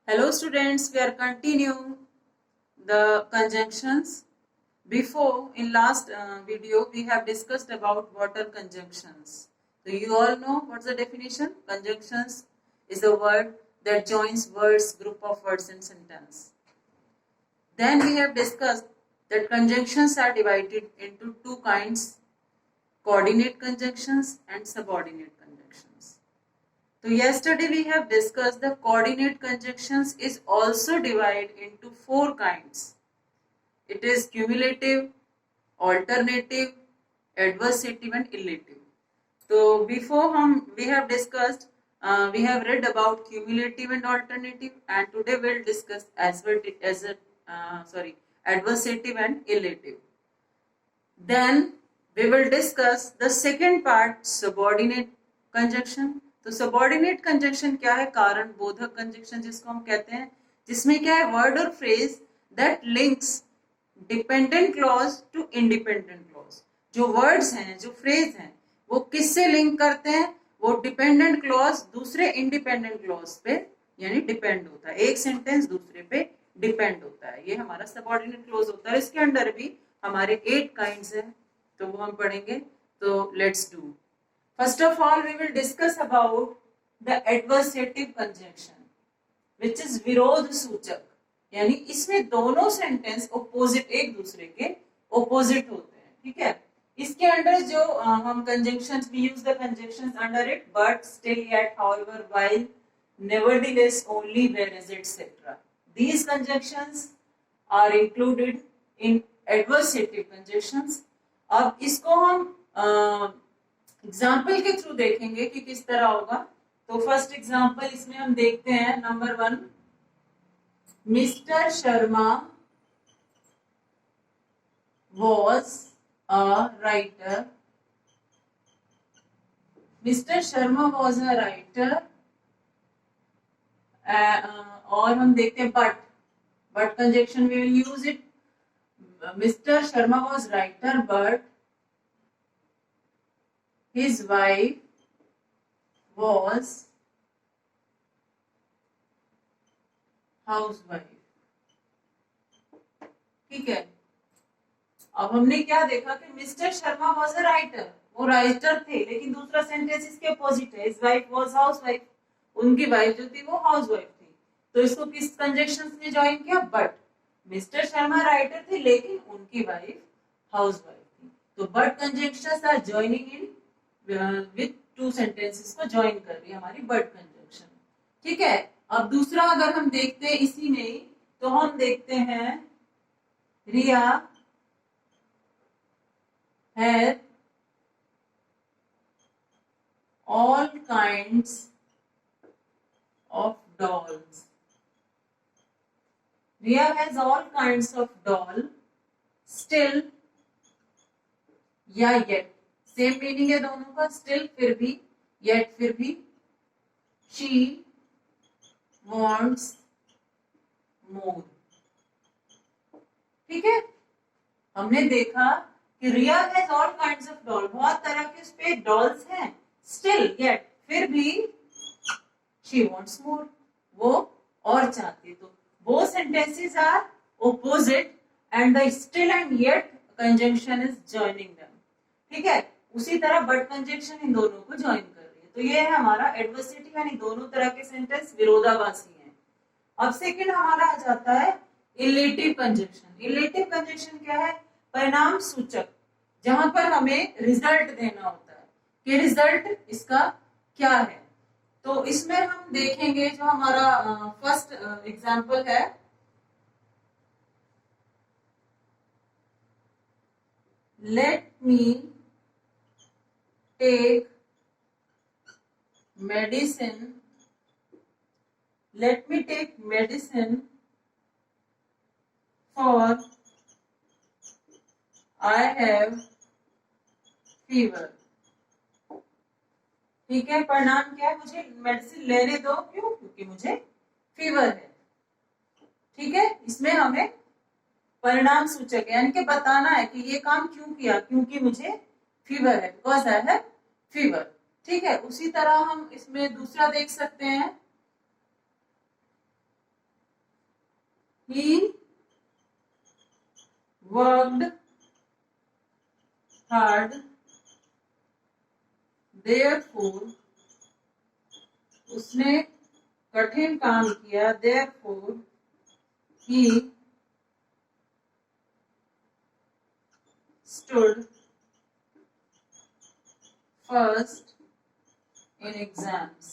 Hello students, we are continuing the conjunctions. Before, in last video, we have discussed about what are conjunctions. So you all know what's the definition? Conjunctions is a word that joins words, group of words in sentence. Then we have discussed that conjunctions are divided into two kinds, coordinate conjunctions and subordinate conjunctions. So yesterday we have discussed the coordinate conjunctions is also divided into four kinds. It is cumulative, alternative, adversative and illative. So before we have discussed, we have read about cumulative and alternative, and today we will discuss adversative and illative. Then we will discuss the second part, subordinate conjunction. तो subordinate conjunction क्या है? कारण बोधक conjunction जिसको हम कहते हैं, जिसमें क्या है, वर्ड और phrase that links dependent clause to independent clause. जो वर्ड्स हैं, जो फ्रेज हैं, वो किससे लिंक करते हैं? वो डिपेंडेंट क्लॉज दूसरे इंडिपेंडेंट क्लॉज पे यानी डिपेंड होता है. एक सेंटेंस दूसरे पे डिपेंड होता है, ये हमारा सबॉर्डिनेट क्लॉज होता है. इसके अंडर भी हमारे 8 काइंड्स हैं, तो वो हम पढ़ेंगे. तो let's do. First of all, we will discuss about the adversative conjunction, which is विरोध सूचक. यानी इसमें दोनों सेंटेंस ऑपोजिट, एक दूसरे के ऑपोजिट होते हैं. ठीक है. इसके अंडर जो हम conjunctions, we use the conjunctions under it, but still, yet, however, while, nevertheless, only, whereas, etc. These conjunctions are included in adversative conjunctions. अब इसको हम एग्जाम्पल के थ्रू देखेंगे कि किस तरह होगा. तो फर्स्ट एग्जाम्पल इसमें हम देखते हैं. Number 1, mister Sharma was a writer. Mister Sharma was a writer. और हम देखते हैं but conjunction we will use it. Mister Sharma was writer but his wife was housewife. ठीक है. अब हमने क्या देखा कि mister Sharma was a writer, वो राइटर थे, लेकिन दूसरा सेंटेंस इसके अपोजिट है. हिज वाइफ वॉज हाउसवाइफ, उनकी वाइफ जो थी वो हाउसवाइफ थी. तो इसको किस कंजंक्शन ने ज्वाइन किया? बट. मिस्टर शर्मा राइटर थे लेकिन उनकी वाइफ हाउसवाइफ थी. तो but conjunctions are joining in with two sentences को ज्वाइन कर रही है हमारी बट कंजंक्शन. ठीक है. अब दूसरा अगर हम देखते हैं इसी में, तो हम देखते हैं Riya had all kinds of dolls. Riya has all kinds of doll. Still या येट, सेम मीनिंग है दोनों का. स्टिल फिर भी, येट फिर भी. She wants more. ठीक है. हमने देखा कि Riya has all kinds of doll, बहुत तरह के उस पे डॉल्स हैं. स्टिल, येट, फिर भी शी वॉन्ट्स मोर, वो और चाहती. तो वो sentences are opposite and the still and yet conjunction is joining them. ठीक है. उसी तरह बट कंजंक्शन इन दोनों को ज्वाइन कर रही है. तो ये है हमारा एडवर्सेटिव, यानी दोनों तरह के सेंटेंस विरोधाभासी हैं. अब सेकंड हमारा आ जाता है इलेटिव कंजंक्शन. इलेटिव कंजंक्शन क्या है? परिणाम सूचक, जहां पर हमें रिजल्ट देना होता है कि रिजल्ट इसका क्या है. तो इसमें हम देखेंगे जो हमारा फर्स्ट एग्जाम्पल है, let me take medicine. Let me take medicine for I have fever. ठीक है. परिणाम क्या है? मुझे मेडिसिन लेने दो. क्यों? क्योंकि मुझे फीवर है. ठीक है. इसमें हमें परिणाम सूचक है, यानी कि बताना है कि ये काम क्यों किया, क्योंकि मुझे फीवर है, बिकॉज आई हैव फीवर. ठीक है। उसी तरह हम इसमें दूसरा देख सकते हैं, he worked hard, therefore उसने कठिन काम किया, therefore he stood first in exams.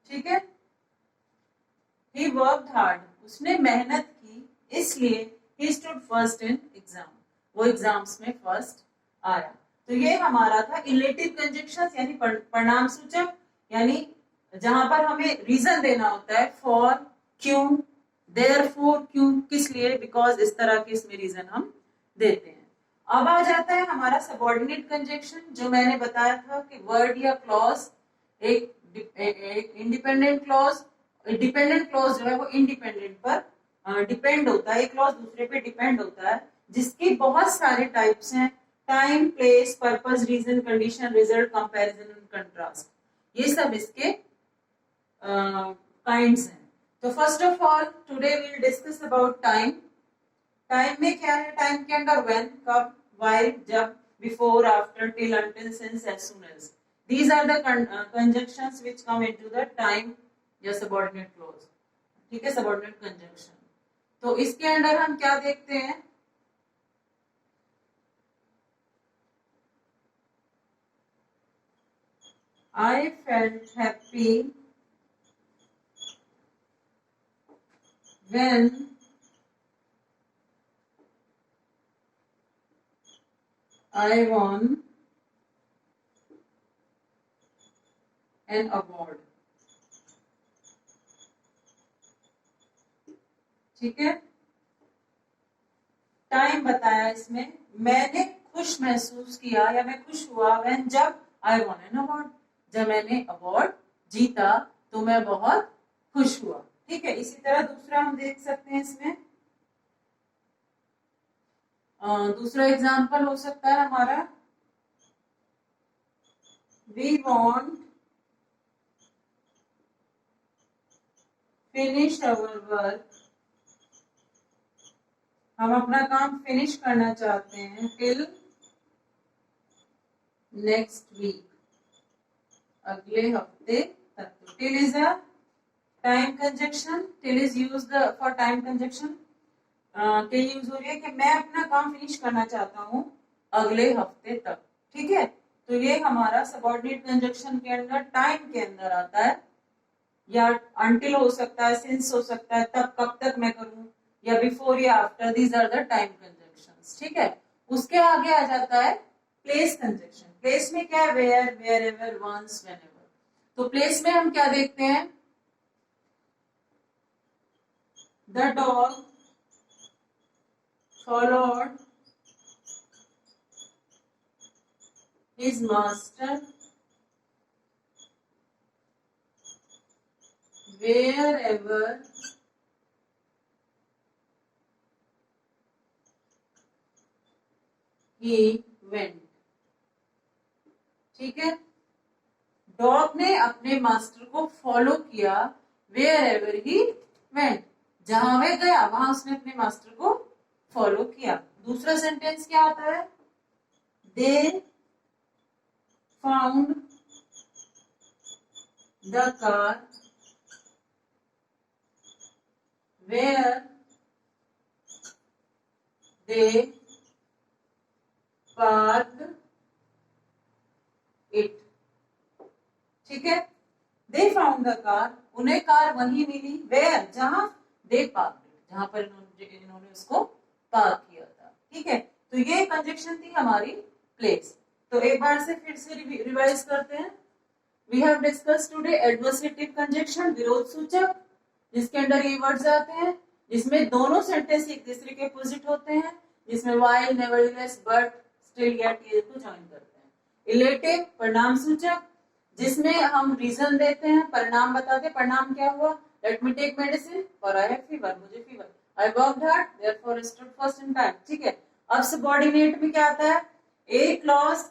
ठीक है, he worked hard, उसने मेहनत की, इसलिए he stood first in exam, वो एग्जाम्स में फर्स्ट आया। तो ये हमारा था इलेटिव कंजक्शंस यानी परिणाम सूचक, यानी जहां पर हमें रीजन देना होता है, फॉर, क्यों, देयरफॉर, क्यों, किस लिए, बिकॉज, इस तरह के इसमें रीजन हम देते हैं। अब आ जाता है हमारा सबऑर्डिनेट कंजक्शन, जो मैंने बताया था कि वर्ड या क्लॉज, एक इंडिपेंडेंट क्लॉज, डिपेंडेंट क्लॉज जो है वो इंडिपेंडेंट पर डिपेंड होता है, एक क्लॉज दूसरे पे डिपेंड होता है, जिसके बहुत सारे टाइप्स हैं, time, place, purpose, reason, condition, result, comparison and contrast, ये सब इसके काइंड्स हैं। तो first of all today we will discuss about time. Time में क्या है, टाइम के अंदर व्हेन, कब, व्हाइल, जब, before, after, till, until, since, as soon as, these are the conjunctions which come into the time या subordinate clause। ठीक है, subordinate conjunction। तो इसके अंदर हम क्या देखते हैं, I felt happy when I won an award। ठीक है, टाइम बताया इसमें, मैंने खुश महसूस किया या मैं खुश हुआ, when, जब, I won an award, जब मैंने अवार्ड जीता तो मैं बहुत खुश हुआ। ठीक है, इसी तरह दूसरा हम देख सकते हैं इसमें, दूसरा एग्जाम्पल हो सकता है हमारा, we want finish our work, हम अपना काम फिनिश करना चाहते हैं, टिल नेक्स्ट वीक, अगले हफ्ते तक। Till is a time conjunction, till is used for time conjunction के यूज हो रही है कि मैं अपना काम फिनिश करना चाहता हूँ अगले हफ्ते तक। ठीक है, तो ये हमारा सबऑर्डिनेट कंजक्शन के अंदर टाइम के अंदर आता है, या अंटिल हो सकता है, सिंस हो सकता है, तब, कब तक मैं करूं, या बिफोर या after, these are the time conjunctions. ठीक है, उसके आगे आ जाता है प्लेस कंजक्शन। प्लेस में क्या है, where, wherever, once, whenever. तो प्लेस में हम क्या देखते हैं, the dog followed his master wherever he went। ठीक है, डॉग ने अपने मास्टर को फॉलो किया, wherever he went, जहां वह गया वहां उसने अपने मास्टर को फॉलो किया। दूसरा सेंटेंस क्या आता है, they found the car where they parked it. ठीक है, दे फाउंड द कार, उन्हें कार वहीं मिली, वेयर, जहां, दे पार्क्ड इट, जहां पर इन्होंने उसको पार्क किया था। ठीक है, तो ये कंजक्शन थी हमारी प्लेस। तो एक बार से फिर से रिवाइज करते हैं। We have discuss today adversative conjunction, विरोध सूचक, जिसके अंदर ये वर्ड्स आते हैं, जिसमें दोनों सेंटेंस एक दूसरे के अपोजिट होते हैं, जिसमें while, nevertheless, but, still, yet, ये को ज्वाइन करते हैं। इलेटिव परिणाम सूचक, जिसमें हम रीजन देते हैं, परिणाम बताते हैं, परिणाम क्या हुआ, let me take medicine for I have fever, मुझे fever, I worked hard, therefore stood first in time। ठीक है, अब सबऑर्डिनेट में क्या आता है, एक क्लॉज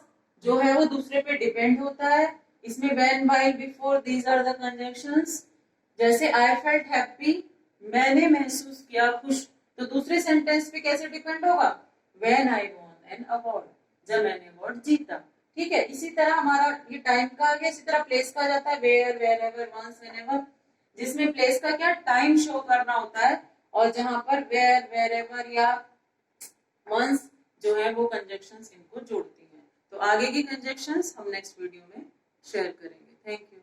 जो है वो दूसरे पे डिपेंड होता है, इसमें when, while, before, these are the conjunctions जैसे आई फेल्ट हैप्पी, मैंने महसूस किया खुश, तो दूसरे सेंटेंस पे कैसे डिपेंड होगा, when I von an award, जब मैंने अवार्ड जीता। ठीक है, इसी तरह हमारा ये टाइम का आ गया, इसी तरह प्लेस का आ जाता है, where, wherever, once, whenever, जिसमें प्लेस का क्या टाइम शो करना होता है, और जहां पर वेयर, वेयर एवर या वंस जो है वो कंजक्शंस इनको जोड़ती हैं। तो आगे की कंजक्शंस हम नेक्स्ट वीडियो में शेयर करेंगे। Thank you.